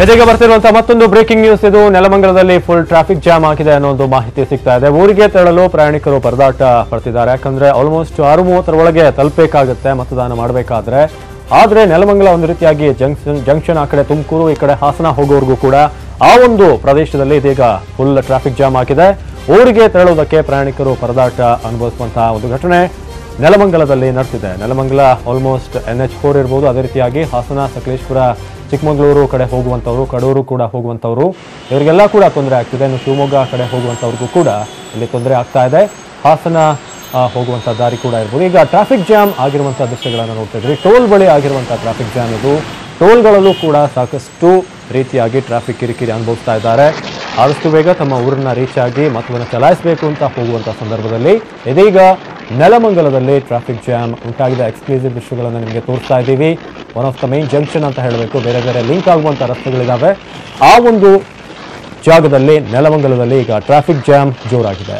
ಇದೀಗ ಬರ್ತಿರುವಂತಹ ಮತ್ತೊಂದು breaking news. ಇದು ನೆಲಮಂಗಲದಲ್ಲಿ ಫುಲ್ ಟ್ರಾಫಿಕ್ ಜಾಮ್ ಆಗಿದೆ ಅನ್ನೋ ಒಂದು ಮಾಹಿತಿ ಸಿಗ್ತಾ ಇದೆ. ಊರಿಗೆ ತೆರಳಲು ಪ್ರಯಾಣಿಕರು ಪರದಾಟ ಪಡ್ತಿದ್ದಾರೆ. ಯಾಕಂದ್ರೆ ಆಲ್ಮೋಸ್ಟ್ 6:30 ಒಳಗೆ ತಲುಪಬೇಕಾಗುತ್ತೆ ಮತದಾನ ಮಾಡಬೇಕಾದ್ರೆ. ಆದ್ರೆ ನೆಲಮಂಗಲ ಒಂದು ರೀತಿಯಾಗಿ ಜಂಕ್ಷನ್ ಆ ಕಡೆ ತುಮಕೂರು, ಈ ಕಡೆ ಹಾಸನ ಹೋಗೋವರೆಗೂ ಕೂಡ ಆ ಒಂದು ಪ್ರದೇಶದಲ್ಲಿ ಇದೀಗ ಫುಲ್ ಟ್ರಾಫಿಕ್ ಜಾಮ್ ಆಗಿದೆ. ಊರಿಗೆ ತೆರಳುವುದಕ್ಕೆ ಪ್ರಯಾಣಿಕರು ಪರದಾಟ ಅನುಭವಿಸುವಂತಹ ಒಂದು ಘಟನೆ ನೆಲಮಂಗಲದಲ್ಲಿ ನಡೆದಿದೆ. ನೆಲಮಂಗಲ ಆಲ್ಮೋಸ್ಟ್ NH4 ಇರಬಹುದು, ಅದೇ ರೀತಿಯಾಗಿ ಹಾಸನ, ಸಕಲೇಶ್ಪುರ, ಚಿಕ್ಕಮಗಳೂರು ಕಡೆ ಹೋಗುವಂಥವ್ರು, ಕಡೂರು ಕೂಡ ಹೋಗುವಂಥವ್ರು, ಇವರಿಗೆಲ್ಲ ಕೂಡ ತೊಂದರೆ ಆಗ್ತಿದೆ. ಇನ್ನು ಶಿವಮೊಗ್ಗ ಕಡೆ ಹೋಗುವಂಥವ್ರಿಗೂ ಕೂಡ ಇಲ್ಲಿ ತೊಂದರೆ ಆಗ್ತಾ ಇದೆ. ಹಾಸನ ಹೋಗುವಂಥ ದಾರಿ ಕೂಡ ಇರ್ಬೋದು. ಈಗ ಟ್ರಾಫಿಕ್ ಜಾಮ್ ಆಗಿರುವಂಥ ದೃಶ್ಯಗಳನ್ನು ನೋಡ್ತಾ ಇದ್ರಿ. ಟೋಲ್ ಬಳಿ ಆಗಿರುವಂಥ ಟ್ರಾಫಿಕ್ ಜಾಮ್ ಇದು. ಟೋಲ್ಗಳಲ್ಲೂ ಕೂಡ ಸಾಕಷ್ಟು ರೀತಿಯಾಗಿ ಟ್ರಾಫಿಕ್ ಕಿರಿಕಿರಿ ಅನುಭವಿಸ್ತಾ ಇದ್ದಾರೆ. ಆದಷ್ಟು ಬೇಗ ತಮ್ಮ ಊರನ್ನ ರೀಚ್ ಆಗಿ ಮತವನ್ನು ಚಲಾಯಿಸಬೇಕು ಅಂತ ಹೋಗುವಂಥ ಸಂದರ್ಭದಲ್ಲಿ ಇದೀಗ ನೆಲಮಂಗಲದಲ್ಲಿ ಟ್ರಾಫಿಕ್ ಜಾಮ್ ಉಂಟಾಗಿದೆ. ಎಕ್ಸ್ಕ್ಲೂಸಿವ್ ದೃಶ್ಯಗಳನ್ನು ನಿಮಗೆ ತೋರಿಸ್ತಾ ಇದ್ದೀವಿ. One of the main junction ಅಂತ ಹೇಳಬೇಕು, ಬೇರೆ ಬೇರೆ ಲಿಂಕ್ ಆಗುವಂಥ ರಸ್ತೆಗಳಿದ್ದಾವೆ. ಆ ಒಂದು ಜಾಗದಲ್ಲಿ ನೆಲಮಂಗಲದಲ್ಲಿ ಈಗ ಟ್ರಾಫಿಕ್ ಜಾಮ್ ಜೋರಾಗಿದೆ.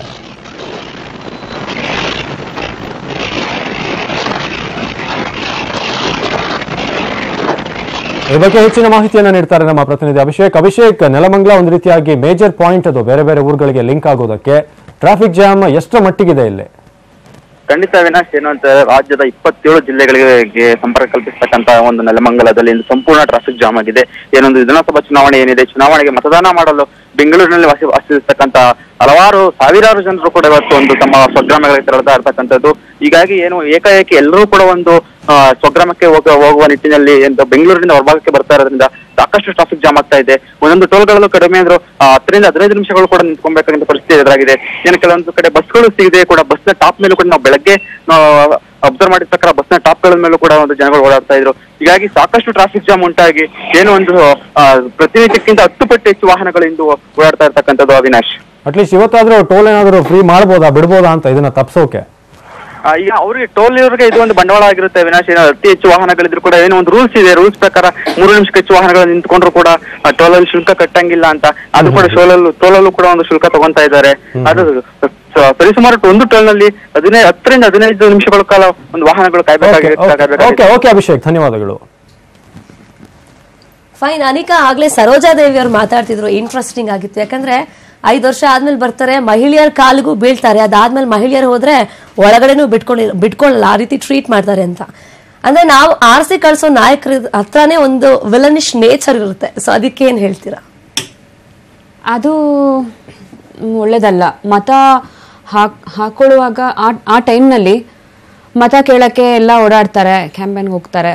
ಈ ಬಗ್ಗೆ ಹೆಚ್ಚಿನ ಮಾಹಿತಿಯನ್ನು ನೀಡ್ತಾರೆ ನಮ್ಮ ಪ್ರತಿನಿಧಿ ಅಭಿಷೇಕ್. ನೆಲಮಂಗಲ ಒಂದು ರೀತಿಯಾಗಿ ಮೇಜರ್ ಪಾಯಿಂಟ್, ಅದು ಬೇರೆ ಬೇರೆ ಊರುಗಳಿಗೆ ಲಿಂಕ್ ಆಗೋದಕ್ಕೆ. ಟ್ರಾಫಿಕ್ ಜಾಮ್ ಎಷ್ಟರ ಮಟ್ಟಿಗಿದೆ ಇಲ್ಲಿ? ಖಂಡಿತ ವಿನಾಶ್, ಏನು ಅಂತ ರಾಜ್ಯದ 27 ಜಿಲ್ಲೆಗಳಿಗೆ ಸಂಪರ್ಕ ಕಲ್ಪಿಸತಕ್ಕಂತ ಒಂದು ನೆಲಮಂಗಲದಲ್ಲಿ ಸಂಪೂರ್ಣ ಟ್ರಾಫಿಕ್ ಜಾಮ್ ಆಗಿದೆ. ಏನೊಂದು ವಿಧಾನಸಭಾ ಚುನಾವಣೆ ಏನಿದೆ, ಚುನಾವಣೆಗೆ ಮತದಾನ ಮಾಡಲು ಬೆಂಗಳೂರಿನಲ್ಲಿ ವಾಸಿಸತಕ್ಕಂತ ಹಲವಾರು ಸಾವಿರಾರು ಜನರು ಕೂಡ ಇವತ್ತು ಒಂದು ತಮ್ಮ ಸ್ವಗ್ರಾಮಗಳಿಗೆ ತೆರಳ್ತಾ ಇರ್ತಕ್ಕಂಥದ್ದು. ಹೀಗಾಗಿ ಏನು ಏಕಾಏಕಿ ಎಲ್ಲರೂ ಕೂಡ ಒಂದು ಸ್ವಗ್ರಾಮಕ್ಕೆ ಹೋಗುವ ನಿಟ್ಟಿನಲ್ಲಿ ಬೆಂಗಳೂರಿನಿಂದ ಹೊರಭಾಗಕ್ಕೆ ಬರ್ತಾ ಇರೋದ್ರಿಂದ ಸಾಕಷ್ಟು ಟ್ರಾಫಿಕ್ ಜಾಮ್ ಆಗ್ತಾ ಇದೆ. ಒಂದೊಂದು ಟೋಲ್ಗಳಲ್ಲೂ ಕಡಿಮೆ ಅಂದ್ರೂ 10 ರಿಂದ 15 ನಿಮಿಷಗಳು ಕೂಡ ನಿಂತ್ಕೊಬೇಕಾದಂತ ಪರಿಸ್ಥಿತಿ ಎದುರಾಗಿದೆ. ಏನು ಕೆಲವೊಂದು ಕಡೆ ಬಸ್ಗಳು ಸಿಗದೆ ಕೂಡ ಬಸ್ನ ಟಾಪ್ ಮೇಲೂ ಕೂಡ ನಾವು ಬೆಳಗ್ಗೆ ಅಬ್ಸರ್ವ್ ಮಾಡಿದ ಪ್ರಕಾರ ಬಸ್ನ ಟಾಪ್ಗಳ ಮೇಲೂ ಕೂಡ ಒಂದು ಜನಗಳು ಓಡಾಡ್ತಾ ಇದ್ರು. ಹೀಗಾಗಿ ಸಾಕಷ್ಟು ಟ್ರಾಫಿಕ್ ಜಾಮ್ ಉಂಟಾಗಿ ಏನು ಒಂದು ಪ್ರತಿನಿತ್ಯಕ್ಕಿಂತ 10 ಪಟ್ಟು ಹೆಚ್ಚು ವಾಹನಗಳು ಇಂದು ಓಡಾಡ್ತಾ ಇರ್ತಕ್ಕಂಥದ್ದು. ಅವಿನಾಶ್, ಅಟ್ಲೀಸ್ಟ್ ಇವತ್ತಾದ್ರೂ ಟೋಲ್ ಏನಾದ್ರು ಫ್ರೀ ಮಾಡ್ಬೋದಾ, ಬಿಡ್ಬೋದಾ ಅಂತ ಇದನ್ನ ತಪ್ಪಿಸೋಕೆ? ಈಗ ಅವ್ರಿಗೆ ಟೋಲ್ ಇವ್ರಿಗೆ ಇದು ಒಂದು ಬಂಡವಾಳ ಆಗಿರುತ್ತೆ ವಿನಾಶ್. ಅತಿ ಹೆಚ್ಚು ವಾಹನಗಳಿದ್ರು ಕೂಡ ಏನೋ ಒಂದು ರೂಲ್ಸ್ ಇದೆ. ರೂಲ್ಸ್ ಪ್ರಕಾರ 3 ನಿಮಿಷಕ್ಕೆ ಹೆಚ್ಚು ವಾಹನಗಳು ನಿಂತ್ಕೊಂಡ್ರು ಕೂಡ ಟೋಲಲ್ಲಿ ಶುಲ್ಕ ಕಟ್ಟಂಗಿಲ್ಲ ಅಂತ. ಅದು ಕೂಡ ಟೋಲಲ್ಲೂ ಕೂಡ ಒಂದು ಶುಲ್ಕ ತಗೊಂತಾ ಇದ್ದಾರೆ. ಅದು ಸರಿಸುಮಾರು ಒಂದು ಟೋಲ್ ನಲ್ಲಿ 10 ರಿಂದ 15 ನಿಮಿಷಗಳ ಕಾಲ ಒಂದು ವಾಹನಗಳು ಕಾಯ್ಬೇಕಾಗಿರುತ್ತೆ. ಓಕೆ ಅಭಿಷೇಕ್, ಧನ್ಯವಾದಗಳು. ಫೈನ್. ಅನಿಕಾ, ಆಗ್ಲೇ ಸರೋಜಾದೇವಿ ಅವ್ರು ಮಾತಾಡ್ತಿದ್ರು, ಇಂಟ್ರೆಸ್ಟಿಂಗ್ ಆಗಿತ್ತು. ಯಾಕಂದ್ರೆ 5 ವರ್ಷ ಆದ್ಮೇಲೆ ಬರ್ತಾರೆ, ಮಹಿಳೆಯರ ಕಾಲಿಗೂ ಬೀಳ್ತಾರೆ, ಅದಾದ್ಮೇಲೆ ಮಹಿಳೆಯರು ಹೋದ್ರೆ ಒಳಗಡೆನೂ ಬಿಟ್ಕೊಳ್ಳಲ್ಲ, ಆ ರೀತಿ ಟ್ರೀಟ್ ಮಾಡ್ತಾರೆ ಅಂತ. ಅಂದ್ರೆ ನಾವು ಆರ್ಸಿ ಕಳ್ಸೋ ನಾಯಕರ ಹತ್ರನೇ ಒಂದು ವಿಲನಿಶ್ ನೇಚರ್ ಇರುತ್ತೆ. ಸೊ ಅದಕ್ಕೆ ಏನ್ ಹೇಳ್ತೀರಾ? ಅದು ಒಳ್ಳೇದಲ್ಲ. ಮತ ಹಾಕೊಳ್ಳುವಾಗ ಆ ಟೈಮ್ನಲ್ಲಿ ಮತ ಕೇಳಕ್ಕೆ ಎಲ್ಲ ಓಡಾಡ್ತಾರೆ, ಕ್ಯಾಂಪೇನ್ಗೆ ಹೋಗ್ತಾರೆ.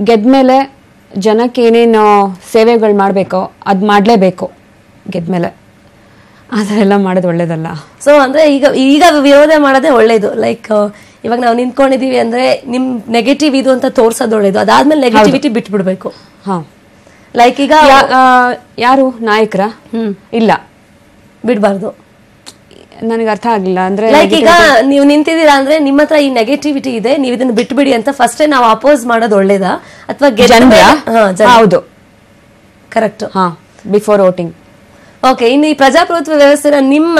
ಗೆದ್ಮೇಲೆ ಜನಕ್ಕೆ ಏನೇನು ಸೇವೆಗಳು ಮಾಡಬೇಕೋ ಅದು ಮಾಡಲೇಬೇಕು. ಗೆದ್ಮೇಲೆ ಅದೆಲ್ಲ ಮಾಡೋದು ಒಳ್ಳೇದಲ್ಲ. ಸೊ ಅಂದ್ರೆ ಈಗ ವಿರೋಧ ಮಾಡೋದೇ ಒಳ್ಳೇದು. ಲೈಕ್ ಇವಾಗ ನಾವು ನಿಂತ್ಕೊಂಡಿದೀವಿ ಅಂದ್ರೆ ನಿಮ್ ನೆಗೆಟಿವ್ ಇದು ಅಂತ ತೋರ್ಸೋದು ಒಳ್ಳೇದು. ಅದಾದ್ಮೇಲೆ ನೆಗೆಟಿವಿಟಿ ಬಿಟ್ಬಿಡ್ಬೇಕು. ಲೈಕ್ ಈಗ ಯಾರು ನಾಯಕರ ಇಲ್ಲ ಬಿಡ್ಬಾರ್ದು. ನನಗೆ ಅರ್ಥ ಆಗಿಲ್ಲ. ಅಂದ್ರೆ ಲೈಕ್ ಈಗ ನೀವು ನಿಂತಿದ್ದೀರಾ ಅಂದ್ರೆ ನಿಮ್ಮ ಹತ್ರ ಈ ನೆಗೆಟಿವಿಟಿ ಇದೆ, ನೀವು ಇದನ್ನ ಬಿಟ್ಬಿಡಿ ಅಂತ ಫಸ್ಟ್ ನಾವು ಅಪೋಸ್ ಮಾಡೋದು ಒಳ್ಳೇದಾ ಅಥವಾ ಹೌದು ಕರೆಕ್ಟ್ ಬಿಫೋರ್ ವೋಟಿಂಗ್? ಓಕೆ. ಇನ್ನು ಈ ಪ್ರಜಾಪ್ರಭುತ್ವ ವ್ಯವಸ್ಥೆನ ನಿಮ್ಮ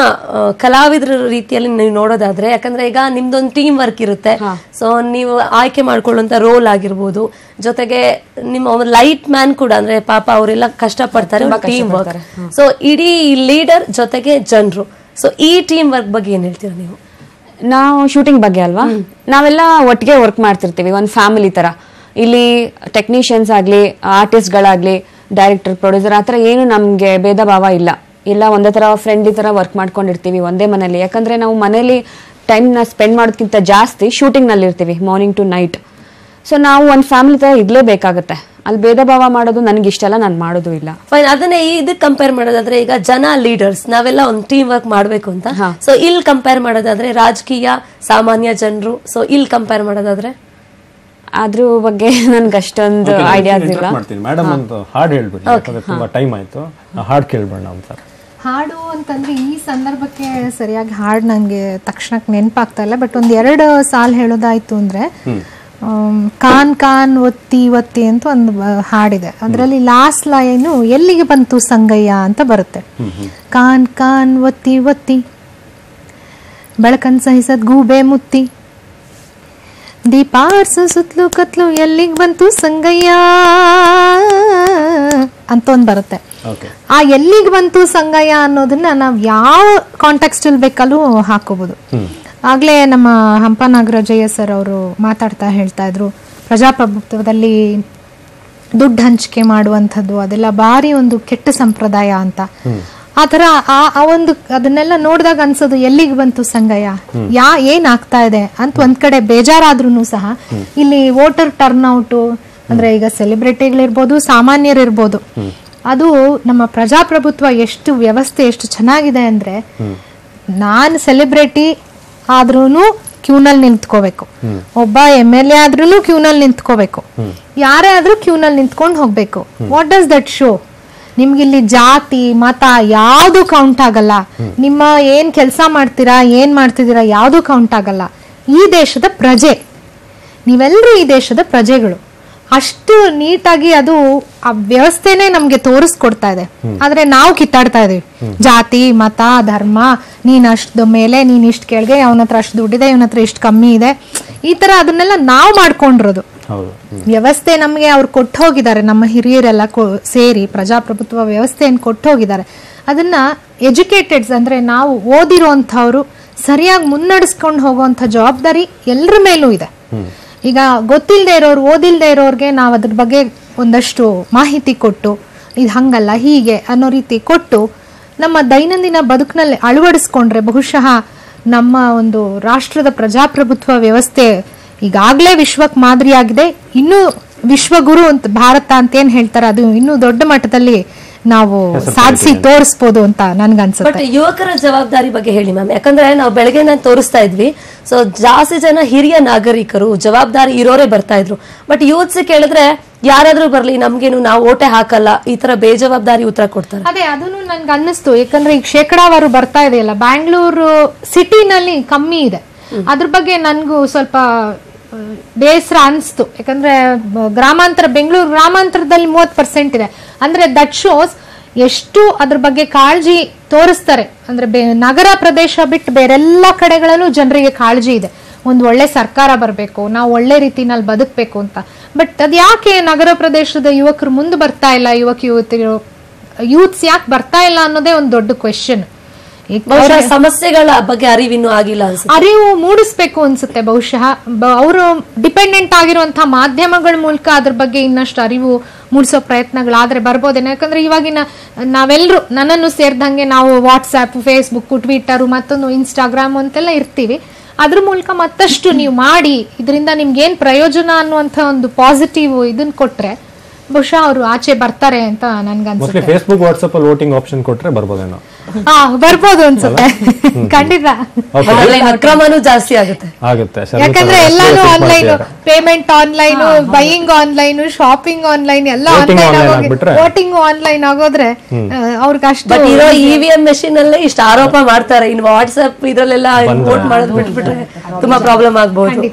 ಕಲಾವಿದರ ರೀತಿಯಲ್ಲಿ ನೀವು ನೋಡೋದಾದ್ರೆ, ಯಾಕಂದ್ರೆ ಈಗ ನಿಮ್ದೊಂದು ಟೀಮ್ ವರ್ಕ್ ಇರುತ್ತೆ. ಸೊ ನೀವು ಆಯ್ಕೆ ಮಾಡ್ಕೊಳ್ಳುವಂತ ರೋಲ್ ಆಗಿರ್ಬೋದು, ಜೊತೆಗೆ ನಿಮ್ಮ ಲೈಟ್ ಮ್ಯಾನ್ ಕೂಡ, ಅಂದ್ರೆ ಪಾಪ ಅವರೆಲ್ಲ ಕಷ್ಟಪಡ್ತಾರೆ, ಟೀಮ್ ವರ್ಕ್. ಸೊ ಇಡೀ ಲೀಡರ್ ಜೊತೆಗೆ ಜನರು, ಸೊ ಈ ಟೀಮ್ ವರ್ಕ್ ಬಗ್ಗೆ ಏನ್ ಹೇಳ್ತೀರಾ ನೀವು? ನಾವು ಶೂಟಿಂಗ್ ಬಗ್ಗೆ ಅಲ್ವಾ, ನಾವೆಲ್ಲ ಒಟ್ಟಿಗೆ ವರ್ಕ್ ಮಾಡ್ತಿರ್ತೀವಿ, ಒಂದು ಫ್ಯಾಮಿಲಿ ತರ. ಇಲ್ಲಿ ಟೆಕ್ನಿಷಿಯನ್ಸ್ ಆಗ್ಲಿ, ಆರ್ಟಿಸ್ಟ್ಗಳಾಗ್ಲಿ, ಡೈರೆಕ್ಟರ್, ಪ್ರೊಡ್ಯೂಸರ್, ಆ ಥರ ಏನು ನಮಗೆ ಭೇದ ಭಾವ ಇಲ್ಲ. ಎಲ್ಲ ಒಂದೇ ಥರ ಫ್ರೆಂಡ್ಲಿ ಥರ ವರ್ಕ್ ಮಾಡ್ಕೊಂಡಿರ್ತೀವಿ ಒಂದೇ ಮನೇಲಿ. ಯಾಕಂದರೆ ನಾವು ಮನೇಲಿ ಟೈಮ್ನ ಸ್ಪೆಂಡ್ ಮಾಡೋದಕ್ಕಿಂತ ಜಾಸ್ತಿ ಶೂಟಿಂಗ್ನಲ್ಲಿ ಇರ್ತೀವಿ, ಮಾರ್ನಿಂಗ್ ಟು ನೈಟ್. ಸೊ ನಾವು ಒಂದು ಫ್ಯಾಮಿಲಿ ಥರ ಇರಲೇಬೇಕಾಗತ್ತೆ. ಅಲ್ಲಿ ಭೇದ ಭಾವ ಮಾಡೋದು ನನಗೆ ಇಷ್ಟ ಅಲ್ಲ, ನಾನು ಮಾಡೋದು ಇಲ್ಲ. ಫೈನ್. ಅದನ್ನೇ ಇದಕ್ಕೆ ಕಂಪೇರ್ ಮಾಡೋದಾದ್ರೆ, ಈಗ ಜನ ಲೀಡರ್ಸ್ ನಾವೆಲ್ಲ ಒಂದು ಟೀಮ್ ವರ್ಕ್ ಮಾಡಬೇಕು ಅಂತ. ಸೊ ಇಲ್ಲಿ ಕಂಪೇರ್ ಮಾಡೋದಾದ್ರೆ ರಾಜಕೀಯ, ಸಾಮಾನ್ಯ ಜನರು, ಸೊ ಇಲ್ಲಿ ಕಂಪೇರ್ ಮಾಡೋದಾದ್ರೆ ಅದ್ರ ಬಗ್ಗೆ ನನ್ಗೆ ಅಷ್ಟೊಂದು ಐಡಿಯಾಸ್ ಇಲ್ಲ. ಮೇಡಮ್ ಒಂದು ಹಾಡು ಹೇಳ್ಬಿಡಿ, ತುಂಬಾ ಟೈಮ್ ಆಯ್ತು, ಹಾಡು ಕೇಳ್ಬೇಡ ಅಂತ. ಹಾಡು ಅಂತಂದ್ರೆ ಈ ಸಂದರ್ಭಕ್ಕೆ ಸರಿಯಾಗಿ ಹಾಡು ನಂಗೆ ತಕ್ಷಣಕ್ಕೆ ನೆನಪಾಗ್ತಾ ಇಲ್ಲ. ಬಟ್ ಒಂದ್ 2 ಸಾಲ್ ಹೇಳೋದಾಯ್ತು ಅಂದ್ರೆ, ಕಾನ್ ಕಾನ್ ಒತ್ತಿ ಒತ್ತಿ ಅಂತ ಒಂದು ಹಾಡಿದೆ. ಅದರಲ್ಲಿ ಲಾಸ್ಟ್ ಲೈನು ಎಲ್ಲಿಗೆ ಬಂತು ಸಂಗಯ್ಯ ಅಂತ ಬರುತ್ತೆ. ಕಾನ್ ಕಾನ್ ಒತ್ತಿ ಒತ್ತಿ ಬೆಳಕನ್ ಸಹಿಸದ್ ಗೂಬೆ ಮುತ್ತಿ ದೀಪಾರ್ಸು ಸುತ್ತಲೂ ಕತ್ಲು ಎಲ್ಲಿಗೆ ಬಂತು ಸಂಗಯ್ಯ ಅಂತ ಒಂದು ಬರುತ್ತೆ. ಆ ಎಲ್ಲಿಗೆ ಬಂತು ಸಂಗಯ್ಯ ಅನ್ನೋದನ್ನ ನಾವು ಯಾವ ಕಾಂಟೆಕ್ಸ್ಟ್ ಅಲ್ಲಿ ಬೇಕಲ್ಲೂ ಹಾಕೋಬಹುದು. ಆಗ್ಲೇ ನಮ್ಮ ಹಂಪ ನಾಗರಾಜಯ್ಯ ಸರ್ ಅವರು ಮಾತಾಡ್ತಾ ಹೇಳ್ತಾ ಇದ್ರು, ಪ್ರಜಾಪ್ರಭುತ್ವದಲ್ಲಿ ದುಡ್ಡು ಹಂಚಿಕೆ ಮಾಡುವಂಥದ್ದು ಅದೆಲ್ಲ ಭಾರಿ ಒಂದು ಕೆಟ್ಟ ಸಂಪ್ರದಾಯ ಅಂತ. ಆ ತರ ಆ ಒಂದು ಅದನ್ನೆಲ್ಲ ನೋಡಿದಾಗ ಅನ್ಸೋದು ಎಲ್ಲಿಗೆ ಬಂತು ಸಂಗಯ್ಯ, ಏನ್ ಆಗ್ತಾ ಇದೆ ಅಂತ ಒಂದ್ ಕಡೆ ಬೇಜಾರಾದ್ರೂ ಸಹ ಇಲ್ಲಿ ವೋಟರ್ ಟರ್ನ್ಔಟ್ ಅಂದ್ರೆ ಈಗ ಸೆಲೆಬ್ರಿಟಿಗಳಿರ್ಬೋದು, ಸಾಮಾನ್ಯರಿರ್ಬೋದು, ಅದು ನಮ್ಮ ಪ್ರಜಾಪ್ರಭುತ್ವ ಎಷ್ಟು ವ್ಯವಸ್ಥೆ ಎಷ್ಟು ಚೆನ್ನಾಗಿದೆ ಅಂದ್ರೆ ನಾನ್ ಸೆಲೆಬ್ರಿಟಿ ಆದ್ರೂನು ಕ್ಯೂನಲ್ಲಿ ನಿಂತ್ಕೋಬೇಕು, ಒಬ್ಬ MLA ಆದ್ರೂನು ಕ್ಯೂನಲ್ಲಿ ನಿಂತ್ಕೋಬೇಕು, ಯಾರೇ ಆದ್ರೂ ಕ್ಯೂನಲ್ಲಿ ನಿಂತ್ಕೊಂಡು ಹೋಗ್ಬೇಕು. What does that show? ನಿಮ್ಗಿಲ್ಲಿ ಜಾತಿ ಮತ ಯಾವ್ದು ಕೌಂಟ್ ಆಗಲ್ಲ, ನಿಮ್ಮ ಏನ್ ಕೆಲಸ ಮಾಡ್ತೀರಾ ಏನ್ ಮಾಡ್ತಿದ್ದೀರಾ ಯಾವ್ದು ಕೌಂಟ್ ಆಗಲ್ಲ. ಈ ದೇಶದ ಪ್ರಜೆ ನೀವೆಲ್ಲರೂ, ಈ ದೇಶದ ಪ್ರಜೆಗಳು. ಅಷ್ಟು ನೀಟಾಗಿ ಅದು ಆ ವ್ಯವಸ್ಥೆನೆ ನಮ್ಗೆ ತೋರಿಸ್ಕೊಡ್ತಾ ಇದೆ. ಆದ್ರೆ ನಾವು ಕಿತ್ತಾಡ್ತಾ ಇದೀವಿ, ಜಾತಿ ಮತ ಧರ್ಮ, ನೀನ್ ಅಷ್ಟು ಮೇಲೆ ನೀನ್ ಇಷ್ಟು ಕೆಳಗೆ, ಅವನ ಹತ್ರ ಅಷ್ಟು ದುಡ್ಡಿದೆ ಇವನ ಹತ್ರ ಇಷ್ಟು ಕಮ್ಮಿ ಇದೆ, ಈ ತರ ಅದನ್ನೆಲ್ಲ ನಾವು ಮಾಡ್ಕೊಂಡಿರೋದು. ವ್ಯವಸ್ಥೆ ನಮ್ಗೆ ಅವ್ರು ಕೊಟ್ಟು ಹೋಗಿದ್ದಾರೆ, ನಮ್ಮ ಹಿರಿಯರೆಲ್ಲ ಸೇರಿ ಪ್ರಜಾಪ್ರಭುತ್ವ ವ್ಯವಸ್ಥೆಯನ್ನು ಕೊಟ್ಟು ಹೋಗಿದ್ದಾರೆ. ಅದನ್ನ ಎಜುಕೇಟೆಡ್ಸ್ ಅಂದ್ರೆ ನಾವು ಓದಿರೋಂಥವ್ರು ಸರಿಯಾಗಿ ಮುನ್ನಡೆಸ್ಕೊಂಡು ಹೋಗುವಂತ ಜವಾಬ್ದಾರಿ ಎಲ್ಲರ ಮೇಲೂ ಇದೆ. ಈಗ ಗೊತ್ತಿಲ್ಲದೆ ಇರೋರು, ಓದಿಲ್ದೇ ಇರೋರ್ಗೆ ನಾವು ಅದ್ರ ಬಗ್ಗೆ ಒಂದಷ್ಟು ಮಾಹಿತಿ ಕೊಟ್ಟು ಇದು ಹಂಗಲ್ಲ ಹೀಗೆ ಅನ್ನೋ ರೀತಿ ಕೊಟ್ಟು ನಮ್ಮ ದೈನಂದಿನ ಬದುಕಿನಲ್ಲಿ ಅಳವಡಿಸ್ಕೊಂಡ್ರೆ ಬಹುಶಃ ನಮ್ಮ ಒಂದು ರಾಷ್ಟ್ರದ ಪ್ರಜಾಪ್ರಭುತ್ವ ವ್ಯವಸ್ಥೆ ಈಗಾಗಲೇ ವಿಶ್ವಕ್ಕೆ ಮಾದರಿಯಾಗಿದೆ. ಇನ್ನೂ ವಿಶ್ವಗುರು ಅಂತ ಭಾರತ ಅಂತ ಏನ್ ಹೇಳ್ತಾರೆ, ಅದು ಇನ್ನೂ ದೊಡ್ಡ ಮಟ್ಟದಲ್ಲಿ ನಾವು ಸಾಧಿಸಿ ತೋರಿಸಬಹುದು ಅಂತ ನನ್ಗನ್ಸುತ್ತೆ. ಬಟ್ ಯುವಕರ ಜವಾಬ್ದಾರಿ ಬಗ್ಗೆ ಹೇಳಿ ಮ್ಯಾಮ್, ಯಾಕಂದ್ರೆ ನಾವು ಬೆಳಗ್ಗೆ ತೋರಿಸ್ತಾ ಇದ್ವಿ, ಸೊ ಜಾಸ್ತಿ ಜನ ಹಿರಿಯ ನಾಗರಿಕರು ಜವಾಬ್ದಾರಿ ಇರೋರೇ ಬರ್ತಾ ಇದ್ರು. ಬಟ್ ಯೂತ್ಸ್ ಕೇಳಿದ್ರೆ ಯಾರಾದ್ರೂ ಬರ್ಲಿ ನಮ್ಗೇನು ನಾವು ಓಟೆ ಹಾಕಲ್ಲ ಈ ತರ ಬೇಜವಾಬ್ದಾರಿ ಉತ್ತರ ಕೊಡ್ತಾರೆ. ಅದೇ ಅದನ್ನು ನನ್ಗೆ ಅನ್ನಿಸ್ತು, ಯಾಕಂದ್ರೆ ಈಗ ಶೇಕಡಾವಾರು ಬರ್ತಾ ಇದೆಯಲ್ಲ, ಬ್ಯಾಂಗ್ಳೂರು ಸಿಟಿನಲ್ಲಿ ಕಮ್ಮಿ ಇದೆ. ಅದ್ರ ಬಗ್ಗೆ ನನ್ಗೂ ಸ್ವಲ್ಪ ಬೇಸರ ಅನಿಸ್ತು. ಯಾಕಂದ್ರೆ ಗ್ರಾಮಾಂತರ, ಬೆಂಗಳೂರು ಗ್ರಾಮಾಂತರದಲ್ಲಿ 30% ಇದೆ ಅಂದ್ರೆ ದಟ್ ಶೋಸ್ ಎಷ್ಟು ಅದ್ರ ಬಗ್ಗೆ ಕಾಳಜಿ ತೋರಿಸ್ತಾರೆ. ಅಂದ್ರೆ ನಗರ ಪ್ರದೇಶ ಬಿಟ್ಟು ಬೇರೆಲ್ಲ ಕಡೆಗಳಲ್ಲೂ ಜನರಿಗೆ ಕಾಳಜಿ ಇದೆ, ಒಂದು ಒಳ್ಳೆ ಸರ್ಕಾರ ಬರಬೇಕು, ನಾವು ಒಳ್ಳೆ ರೀತಿನಲ್ಲಿ ಬದುಕಬೇಕು ಅಂತ. ಬಟ್ ಅದ್ ಯಾಕೆ ನಗರ ಪ್ರದೇಶದ ಯುವಕರು ಮುಂದೆ ಬರ್ತಾ ಇಲ್ಲ, ಯೂತ್ಸ್ ಯಾಕೆ ಬರ್ತಾ ಇಲ್ಲ ಅನ್ನೋದೇ ಒಂದು ದೊಡ್ಡ ಕ್ವೆಶ್ಚನ್. ಸಮಸ್ಯೆಗಳ ಬಗ್ಗೆ ಅರಿವಿನ್ನೂ ಆಗಿಲ್ಲ ಅನ್ಸುತ್ತೆ. ಅರಿವು ಮೂಡಿಸ್ಬೇಕು ಅನ್ಸುತ್ತೆ. ಬಹುಶಃ ಅವರು ಡಿಪೆಂಡೆಂಟ್ ಆಗಿರುವಂತಹ ಮಾಧ್ಯಮಗಳ ಮೂಲಕ ಅದ್ರ ಬಗ್ಗೆ ಇನ್ನಷ್ಟು ಅರಿವು ಮೂಡಿಸೋ ಪ್ರಯತ್ನಗಳಾದ್ರೆ ಬರ್ಬೋದೇನೋ. ಯಾಕಂದ್ರೆ ಇವಾಗಿನ ನಾವೆಲ್ಲರೂ, ನನ್ನನ್ನು ಸೇರಿದಂಗೆ ನಾವು ವಾಟ್ಸ್ಆಪ್, ಫೇಸ್ಬುಕ್, ಟ್ವಿಟರ್, ಮತ್ತೊಂದು ಇನ್ಸ್ಟಾಗ್ರಾಮ್ ಅಂತೆಲ್ಲ ಇರ್ತೀವಿ. ಅದ್ರ ಮೂಲಕ ಮತ್ತಷ್ಟು ನೀವು ಮಾಡಿ ಇದರಿಂದ ನಿಮ್ಗೆ ಏನ್ ಪ್ರಯೋಜನ ಅನ್ನುವಂತ ಒಂದು ಪಾಸಿಟಿವ್ ಇದನ್ನ ಕೊಟ್ರೆ ಬಹುಶಃ ಅವರು ಆಚೆ ಬರ್ತಾರೆ ಅಂತ ನನ್ಗನ್ಸುತ್ತೆ. ಫೇಸ್ಬುಕ್, ವಾಟ್ಸ್ಆಪ್ ಅಲ್ಲಿ ವೋಟಿಂಗ್ ಆಪ್ಷನ್ ಕೊಟ್ರೆ ಬರ್ಬೋದೇನೋ. ಬರ್ಬೋದು ಅನ್ಸುತ್ತೆ, ಖಂಡಿತ. ಅಕ್ರಮನೂ ಜಾಸ್ತಿ ಆಗುತ್ತೆ. ಯಾಕಂದ್ರೆ ಎಲ್ಲಾನು online, payment online, buying online, shopping online, ಎಲ್ಲ ಆನ್ಲೈನ್, ವೋಟಿಂಗ್ ಆನ್ಲೈನ್ ಆಗೋದ್ರೆ ಅವ್ರಿಗೆ ಅಷ್ಟು. ಬಟ್ ಇರೋ EVM ಮೆಷಿನ್ ಅಲ್ಲೇ ಇಷ್ಟು ಆರೋಪ ಮಾಡ್ತಾರೆ, ಇನ್ನು ವಾಟ್ಸ್ಆಪ್ ಇದ್ರಲ್ಲೆಲ್ಲ ವೋಟ್ ಮಾಡೋದು ಬಿಟ್ಬಿಟ್ರೆ ತುಂಬಾ ಪ್ರಾಬ್ಲಮ್ ಆಗ್ಬಹುದು.